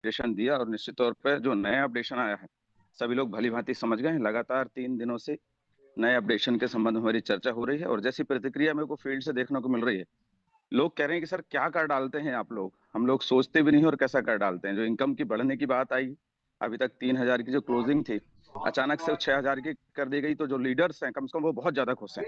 Updation दिया और निश्चित तौर पर जो नया अपडेशन आया है सभी लोग भली भांति समझ गए हैं। लगातार 3 दिनों से नए अपडेशन के संबंध में हमारी चर्चा हो रही है और जैसी प्रतिक्रिया मेरे को फील्ड से देखने को मिल रही है, लोग कह रहे हैं कि सर क्या कर डालते हैं आप लोग, हम लोग सोचते भी नहीं और कैसा कर डालते हैं। जो इनकम की बढ़ने की बात आई, अभी तक 3,000 की जो क्लोजिंग थी अचानक से 6,000 की कर दी गई, तो जो लीडर्स हैं कम से कम वो बहुत ज्यादा खुश हैं।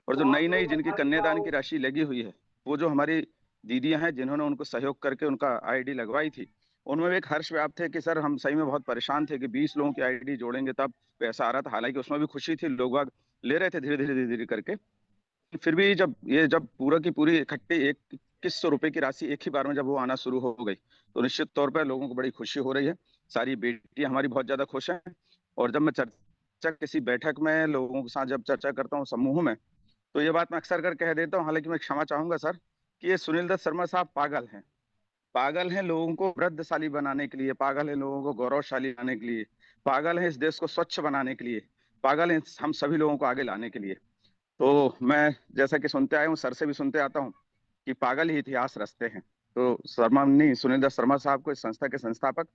और जो नई नई जिनकी कन्यादान की राशि लगी हुई है, वो जो हमारी दीदियां हैं जिन्होंने उनको सहयोग करके उनका आईडी लगवाई थी, उनमें भी एक हर्ष व्याप्त थे कि सर हम सही में बहुत परेशान थे कि 20 लोगों की आईडी जोड़ेंगे तब पैसा आ रहा था। हालांकि उसमें भी खुशी थी, लोग बाग ले रहे थे धीरे धीरे करके। फिर भी जब पूरा की पूरी इकट्ठी 2100 रुपए की राशि एक ही बार में जब वो आना शुरू हो गई, तो निश्चित तौर पर लोगों को बड़ी खुशी हो रही है। सारी बेटियां हमारी बहुत ज्यादा खुश हैं। और जब मैं चर्चा किसी बैठक में लोगों के साथ जब चर्चा करता हूँ समूह में, तो ये बात मैं अक्सर कर कह देता हूँ, हालांकि मैं क्षमा चाहूंगा सर, कि ये सुनील दत्त शर्मा साहब पागल हैं। पागल हैं लोगों को वृद्धशाली बनाने के लिए, पागल हैं लोगों को गौरवशाली बनाने के लिए, पागल हैं इस देश को स्वच्छ बनाने के लिए, पागल हैं हम सभी लोगों को आगे लाने के लिए। तो मैं जैसा कि सुनते आया हूँ, सर से भी सुनते आता हूँ कि पागल ही इतिहास रचते हैं। तो शर्मा नहीं, सुनील दत्त शर्मा साहब को इस संस्था के संस्थापक,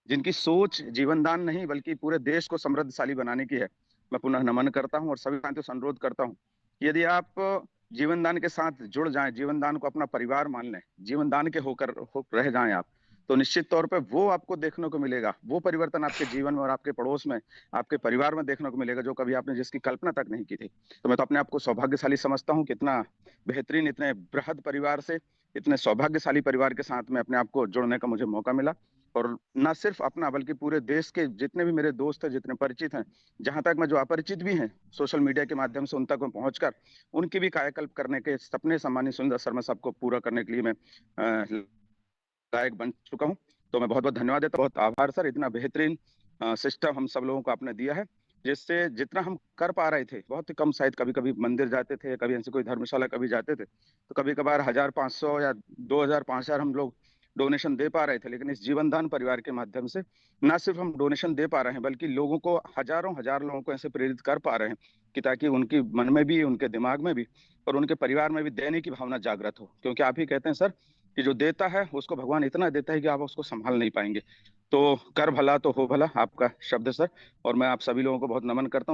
जिनकी सोच जीवन दान नहीं बल्कि पूरे देश को समृद्धशाली बनाने की है, मैं पुनः नमन करता हूँ और सभी भाइयों से अनुरोध करता हूँ कि यदि आप जीवन दान के साथ जुड़ जाएं, जीवन दान को अपना परिवार मान लें, जीवन दान के रह जाएं आप, तो निश्चित तौर पे वो आपको देखने को मिलेगा, वो परिवर्तन आपके जीवन में और आपके पड़ोस में, आपके परिवार में देखने को मिलेगा जो कभी आपने जिसकी कल्पना तक नहीं की थी। तो मैं तो अपने आप को सौभाग्यशाली समझता हूँ कि इतना बेहतरीन, इतने बृहद परिवार से, इतने सौभाग्यशाली परिवार के साथ में अपने आप को जुड़ने का मुझे मौका मिला। और ना सिर्फ अपना बल्कि पूरे देश के जितने भी मेरे दोस्त हैं, जितने परिचित हैं, जहां तक मैं जो अपरिचित भी हैं, सोशल मीडिया के माध्यम से उन तक मैं पहुंचकर उनकी भी कायाकल्प करने के सपने सम्मानित सुंदर शर्मा साहब को पूरा करने के लिए मैं लायक बन चुका हूं। तो मैं बहुत बहुत धन्यवाद देता हूं, बहुत आभार सर। इतना बेहतरीन सिस्टम हम सब लोगों को आपने दिया है, जिससे जितना हम कर पा रहे थे बहुत ही कम, शायद कभी कभी मंदिर जाते थे, कभी ऐसे कोई धर्मशाला कभी जाते थे, तो कभी कभार 1,500 या 2,000 5,000 हम लोग डोनेशन दे पा रहे थे। लेकिन इस जीवन दान परिवार के माध्यम से ना सिर्फ हम डोनेशन दे पा रहे हैं बल्कि लोगों को, हजारों हजार लोगों को ऐसे प्रेरित कर पा रहे हैं कि ताकि उनकी मन में भी, उनके दिमाग में भी और उनके परिवार में भी देने की भावना जागृत हो। क्योंकि आप ही कहते हैं सर कि जो देता है उसको भगवान इतना देता है कि आप उसको संभाल नहीं पाएंगे। तो कर भला तो हो भला, आपका शब्द सर। और मैं आप सभी लोगों को बहुत नमन करता हूँ।